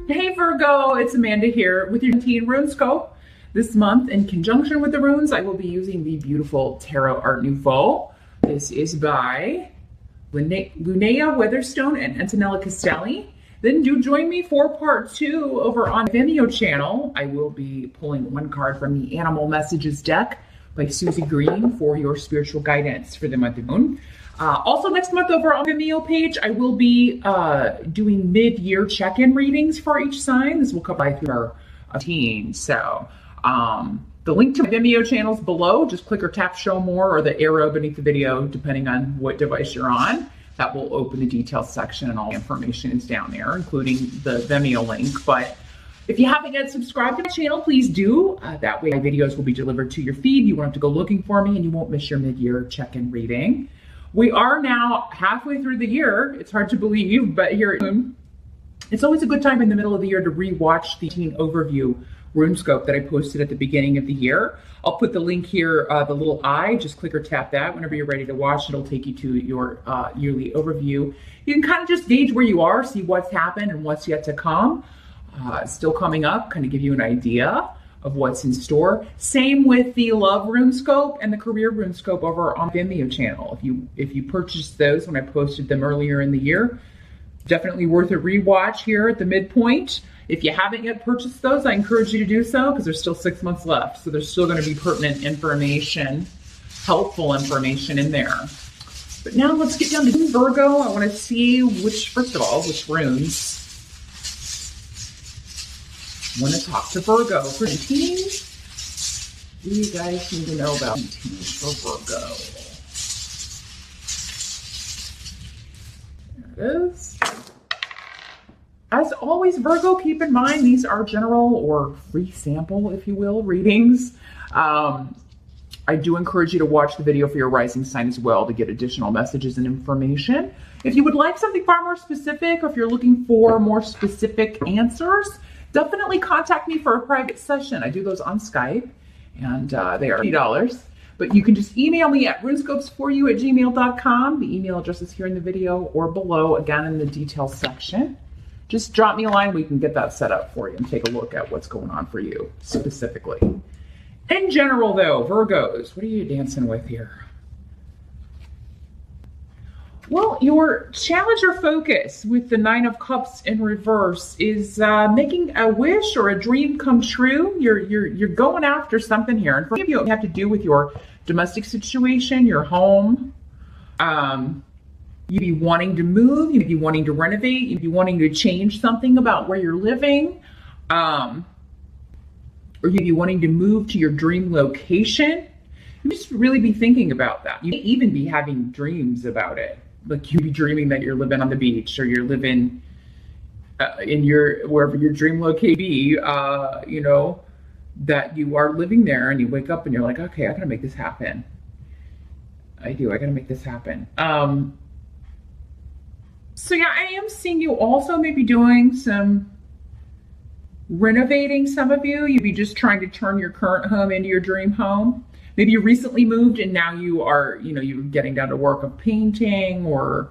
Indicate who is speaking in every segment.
Speaker 1: Hey Virgo, it's Amanda here with your teen rune scope. This month, in conjunction with the runes, I will be using the beautiful Tarot Art Nouveau. This is by Linnea Weatherstone and Antonella Castelli. Then do join me for part 2 over on Vimeo channel. I will be pulling one card from the Animal Messages deck by Susie Green for your spiritual guidance for the month of Moon. Also next month over on the Vimeo page, I will be doing mid-year check-in readings for each sign. This will come by through our team. So the link to my Vimeo channel is below. Just click or tap show more or the arrow beneath the video, depending on what device you're on. That will open the details section and all the information is down there, including the Vimeo link. But if you haven't yet subscribed to my channel, please do. That way my videos will be delivered to your feed. You won't have to go looking for me and you won't miss your mid-year check-in reading. We are now halfway through the year. It's hard to believe, but here at Moon, it's always a good time in the middle of the year to re-watch the teen overview RuneScope that I posted at the beginning of the year. I'll put the link here, the little eye, just click or tap that. Whenever you're ready to watch, it'll take you to your yearly overview. You can kind of just gauge where you are, see what's happened and what's yet to come. Still coming up, kind of give you an idea of what's in store. Same with the Love RuneScope and the Career RuneScope over on Vimeo channel. If you purchased those when I posted them earlier in the year, definitely worth a rewatch here at the midpoint. If you haven't yet purchased those, I encourage you to do so because there's still 6 months left. So there's still going to be pertinent information, helpful information in there. But now let's get down to Virgo. I want to see first of all, which runes I want to talk to Virgo for teens. What do you guys need to know about teens for Virgo? There it is. As always, Virgo, keep in mind these are general or free sample, if you will, readings. I do encourage you to watch the video for your rising sign as well to get additional messages and information. If you would like something far more specific, or if you're looking for more specific answers, definitely contact me for a private session. I do those on Skype, and they are $50. But you can just email me at runescopesforyou@gmail.com. The email address is here in the video or below, again in the details section. Just drop me a line. We can get that set up for you and take a look at what's going on for you specifically. In general, though, Virgos, what are you dancing with here? Well, your challenge or focus with the 9 of Cups in reverse is making a wish or a dream come true. You're going after something here, and for many of you, it have to do with your domestic situation, your home. You'd be wanting to move. You'd be wanting to renovate. You'd be wanting to change something about where you're living, or you'd be wanting to move to your dream location. You just really be thinking about that. You may even be having dreams about it. Like you'd be dreaming that you're living on the beach or you're living in wherever your dream location be, you know, that you are living there and you wake up and you're like, okay, I gotta make this happen. I gotta make this happen. So yeah, I am seeing you also maybe doing some renovating. Some of you, you'd be just trying to turn your current home into your dream home. Maybe you recently moved and now you are, you know, you're getting down to work of painting or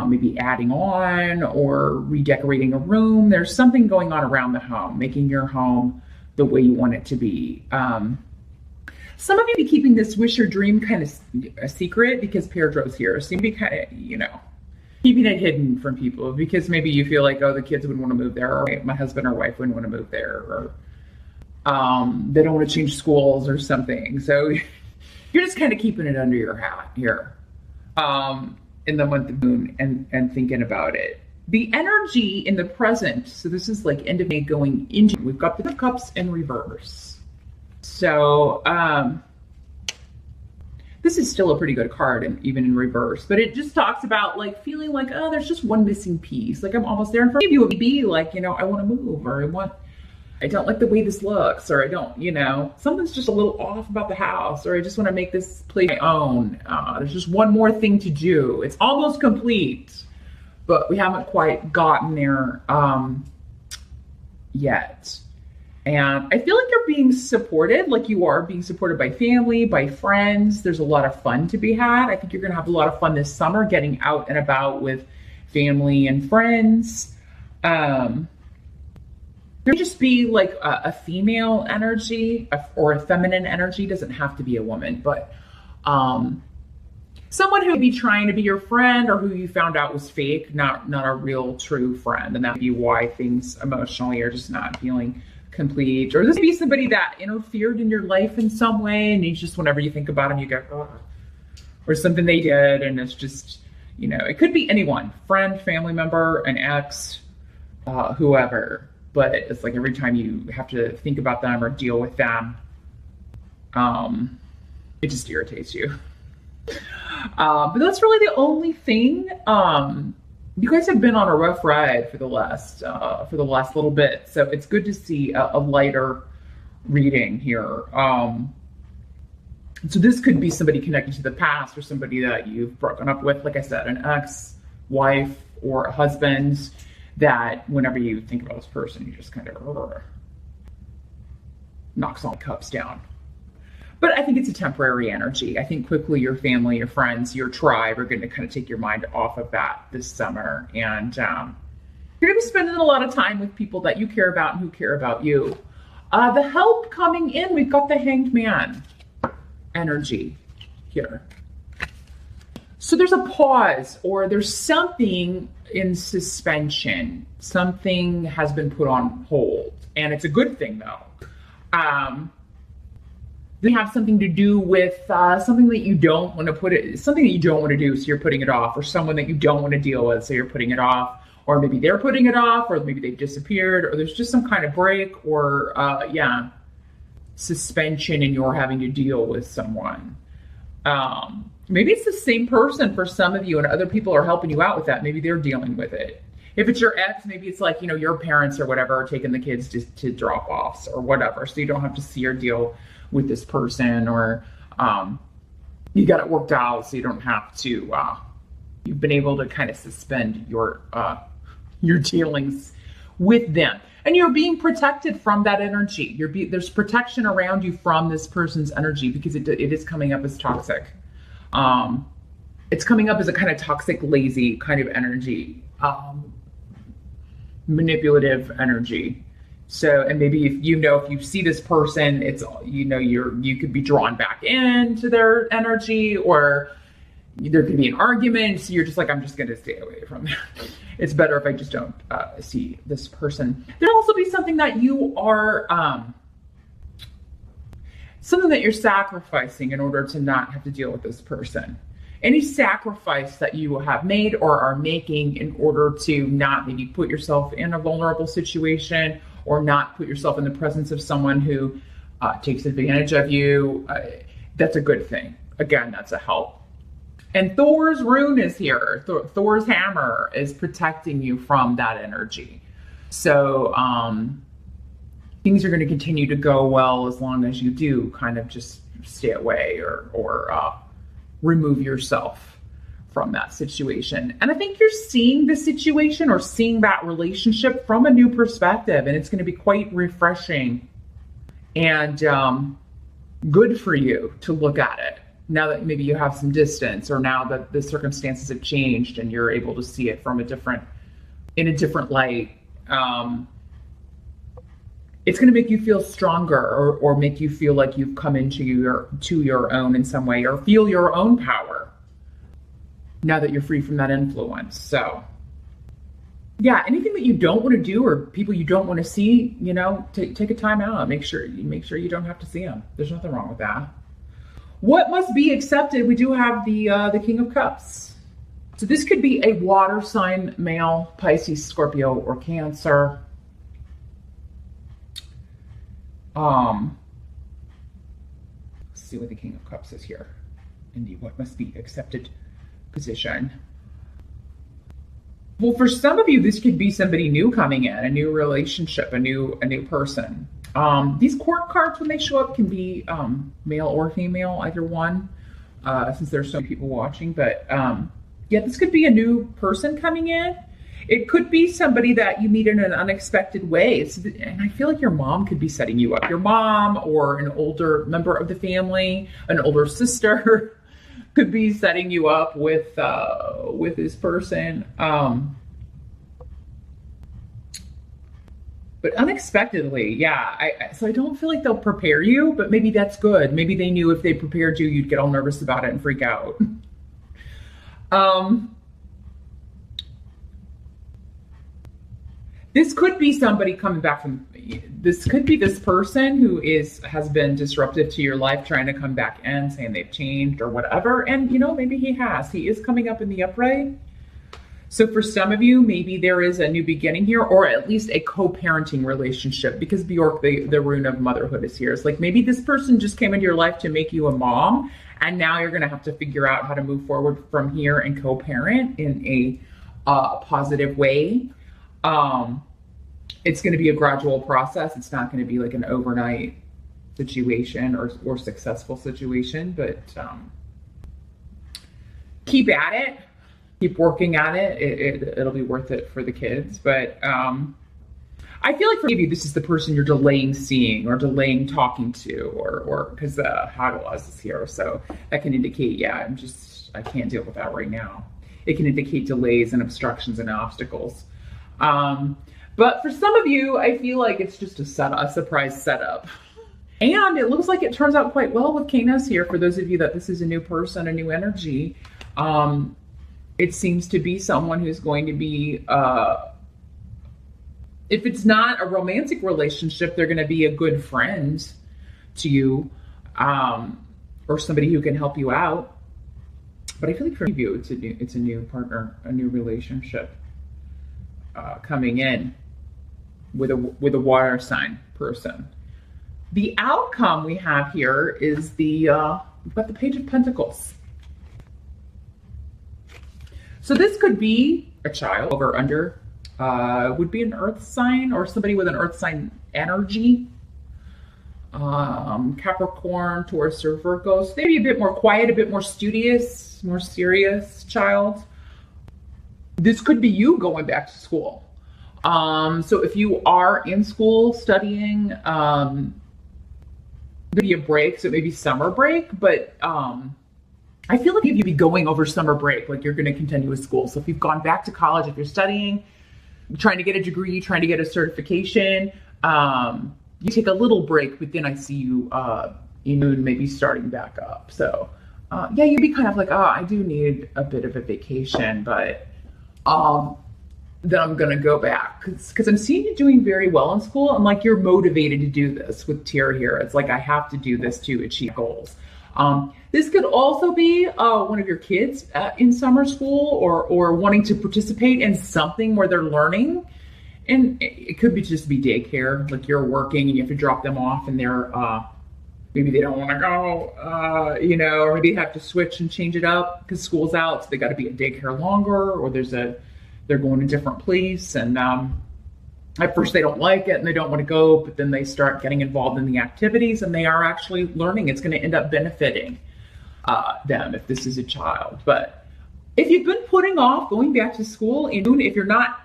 Speaker 1: maybe adding on or redecorating a room. There's something going on around the home, making your home the way you want it to be. Some of you be keeping this wish or dream kind of a secret because Pedro's here. So you be kind of, you know, keeping it hidden from people because maybe you feel like, oh, the kids would want to move there, or my husband or wife wouldn't want to move there, or they don't want to change schools or something. So you're just kind of keeping it under your hat here in the month of Moon and thinking about it. The energy in the present, so this is like end of May going into, we've got the Cups in reverse. So this is still a pretty good card, and even in reverse, but it just talks about like feeling like, oh, there's just one missing piece. Like I'm almost there. And for you, it would be like, you know, I want to move, or I don't like the way this looks, or I don't, you know, something's just a little off about the house, or I just want to make this place my own. There's just one more thing to do. It's almost complete, but we haven't quite gotten there yet. And I feel like you're being supported, like you are being supported by family, by friends. There's a lot of fun to be had. I think you're going to have a lot of fun this summer getting out and about with family and friends. There could just be like a female energy or a feminine energy. Doesn't have to be a woman, but someone who would be trying to be your friend or who you found out was fake, not a real true friend. And that would be why things emotionally are just not feeling complete. Or this would be somebody that interfered in your life in some way, and you just, whenever you think about them, you go, oh. Or something they did, and it's just, you know, it could be anyone, friend, family member, an ex, whoever. But it's like every time you have to think about them or deal with them, it just irritates you. But that's really the only thing. You guys have been on a rough ride for the last little bit, so it's good to see a lighter reading here. So this could be somebody connected to the past or somebody that you've broken up with, like I said, an ex, wife, or a husband, that whenever you think about this person, you just kind of knocks all the cups down. But I think it's a temporary energy. I think quickly your family, your friends, your tribe are going to kind of take your mind off of that this summer. And you're going to be spending a lot of time with people that you care about and who care about you. The help coming in, we've got the Hanged Man energy here. So there's a pause, or there's something in suspension. Something has been put on hold, and it's a good thing though. They have something to do with something that you don't want to something that you don't want to do, so you're putting it off, or someone that you don't want to deal with, so you're putting it off, or maybe they're putting it off, or maybe they've disappeared, or there's just some kind of break, or suspension, and you're having to deal with someone. Maybe it's the same person for some of you, and other people are helping you out with that. Maybe they're dealing with it. If it's your ex, maybe it's like, you know, your parents or whatever are taking the kids to drop-offs or whatever, so you don't have to see or deal with this person, or you got it worked out, so you don't have to. You've been able to kind of suspend your dealings with them, and you're being protected from that energy. There's protection around you from this person's energy, because it is coming up as toxic. It's coming up as a kind of toxic, lazy kind of energy, manipulative energy. So, and maybe if you see this person, it's, you know, you could be drawn back into their energy, or there could be an argument. So you're just like, I'm just going to stay away from that. It's better if I just don't see this person. There'll also be something that you are, something that you're sacrificing in order to not have to deal with this person. Any sacrifice that you have made or are making in order to not maybe put yourself in a vulnerable situation, or not put yourself in the presence of someone who takes advantage of you, that's a good thing. Again, that's a help. And Thor's rune is here. Thor's hammer is protecting you from that energy. So things are going to continue to go well as long as you do kind of just stay away or remove yourself from that situation. And I think you're seeing the situation or seeing that relationship from a new perspective, and it's going to be quite refreshing and good for you to look at it now that maybe you have some distance, or now that the circumstances have changed and you're able to see it from in a different light. It's going to make you feel stronger, or make you feel like you've come into your own in some way, or feel your own power now that you're free from that influence. So yeah, anything that you don't want to do or people you don't want to see, you know, take a time out. Make sure you don't have to see them. There's nothing wrong with that. What must be accepted? We do have the King of Cups. So this could be a water sign male, Pisces, Scorpio, or Cancer. Let's see what the King of Cups is here. Indeed, what must be accepted position. Well, for some of you, this could be somebody new coming in, a new relationship, a new person. These court cards, when they show up, can be male or female, either one, since there's so many people watching. But yeah, this could be a new person coming in. It could be somebody that you meet in an unexpected way. And I feel like your mom could be setting you up. Your mom, or an older member of the family, an older sister, could be setting you up with this person. But unexpectedly, yeah. So I don't feel like they'll prepare you, but maybe that's good. Maybe they knew if they prepared you, you'd get all nervous about it and freak out. This could be somebody coming back from, this could be this person who has been disruptive to your life, trying to come back in, saying they've changed or whatever. And, maybe he has. He is coming up in the upright. So for some of you, maybe there is a new beginning here, or at least a co-parenting relationship, because Bjork, the rune of motherhood is here. It's like maybe this person just came into your life to make you a mom, and now you're going to have to figure out how to move forward from here and co-parent in a positive way. It's going to be a gradual process. It's not going to be like an overnight situation or successful situation, but keep at it. Keep working at it. It'll be worth it for the kids. But I feel like for maybe this is the person you're delaying seeing or delaying talking to, or because Hagawaz is here. So that can indicate, I can't deal with that right now. It can indicate delays and obstructions and obstacles. But for some of you, I feel like it's just a surprise setup. And it looks like it turns out quite well with Canis here. For those of you that this is a new person, a new energy, it seems to be someone who's going to be, if it's not a romantic relationship, they're going to be a good friend to you, or somebody who can help you out. But I feel like for you, it's a new partner, a new relationship coming in with a water sign person. The outcome we have here is we've got the Page of Pentacles. So this could be a child over under, would be an earth sign or somebody with an earth sign energy. Capricorn, Taurus, or Virgo. So maybe a bit more quiet, a bit more studious, more serious child. This could be you going back to school. So if you are in school studying, maybe a break, so maybe summer break, but I feel like you'd be going over summer break, like you're going to continue with school. So if you've gone back to college, if you're studying, trying to get a degree, trying to get a certification, you take a little break, but then I see you, maybe starting back up. So you'd be kind of like, I do need a bit of a vacation, but then I'm going to go back because I'm seeing you doing very well in school. I'm like, you're motivated to do this with Tyr here. It's like, I have to do this to achieve goals. This could also be one of your kids in summer school or wanting to participate in something where they're learning. And it could be just be daycare, like you're working and you have to drop them off and they're, maybe they don't want to go, or maybe they have to switch and change it up because school's out. So they got to be at daycare longer, or they're going to a different place. And at first they don't like it and they don't want to go, but then they start getting involved in the activities and they are actually learning. It's going to end up benefiting them if this is a child. But if you've been putting off going back to school, and if you're not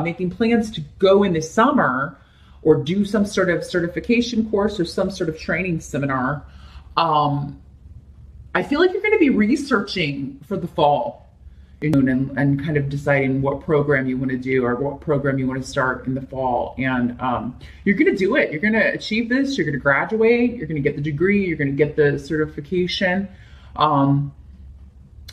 Speaker 1: making plans to go in the summer or do some sort of certification course or some sort of training seminar, I feel like you're going to be researching for the fall. And kind of deciding what program you want to do or what program you want to start in the fall. And you're going to do it. You're going to achieve this. You're going to graduate. You're going to get the degree. You're going to get the certification. And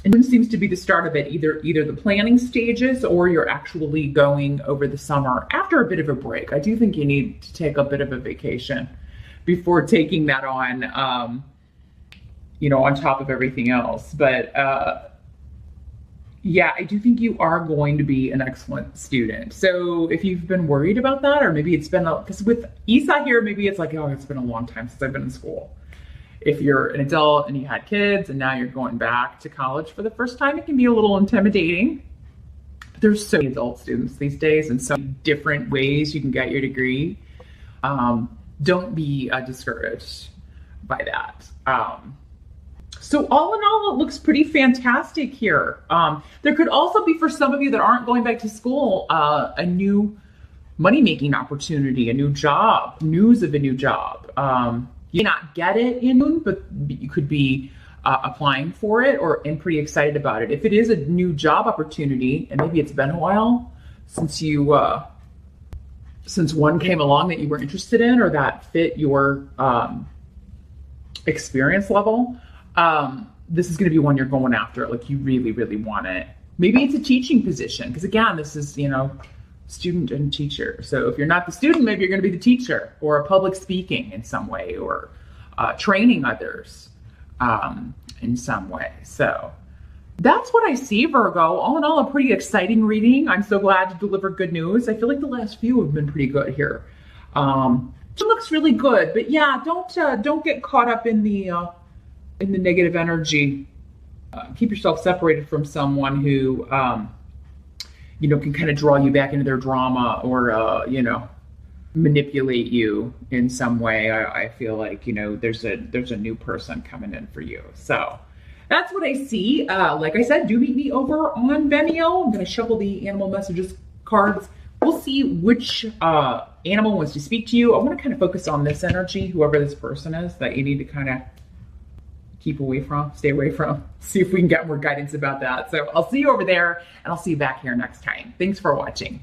Speaker 1: it seems to be the start of it, either the planning stages or you're actually going over the summer after a bit of a break. I do think you need to take a bit of a vacation before taking that on, on top of everything else. But I do think you are going to be an excellent student. So if you've been worried about that, or maybe it's been, because with Isa here, maybe it's like, it's been a long time since I've been in school. If you're an adult and you had kids and now you're going back to college for the first time, it can be a little intimidating. But there's so many adult students these days and so many different ways you can get your degree. Don't be discouraged by that. So all in all, it looks pretty fantastic here. There could also be, for some of you that aren't going back to school, a new money-making opportunity, a new job, news of a new job. You may not get it in, but you could be applying for it and pretty excited about it. If it is a new job opportunity, and maybe it's been a while since you since one came along that you were interested in or that fit your experience level, this is going to be one you're going after. Like you really, really want it. Maybe it's a teaching position, because again, this is, you know, student and teacher. So if you're not the student, maybe you're going to be the teacher, or a public speaking in some way, or training others in some way. So that's what I see, Virgo. All in all, a pretty exciting reading. I'm so glad to deliver good news. I feel like the last few have been pretty good here. It looks really good, but yeah, don't get caught up in the negative energy. Keep yourself separated from someone who, you know, can kind of draw you back into their drama, or, you know, manipulate you in some way. I feel like, you know, there's a new person coming in for you. So that's what I see. Like I said, do meet me over on Vimeo. I'm going to shuffle the animal messages cards. We'll see which animal wants to speak to you. I want to kind of focus on this energy, whoever this person is that you need to kind of keep away from, stay away from. See if we can get more guidance about that. So I'll see you over there, and I'll see you back here next time. Thanks for watching.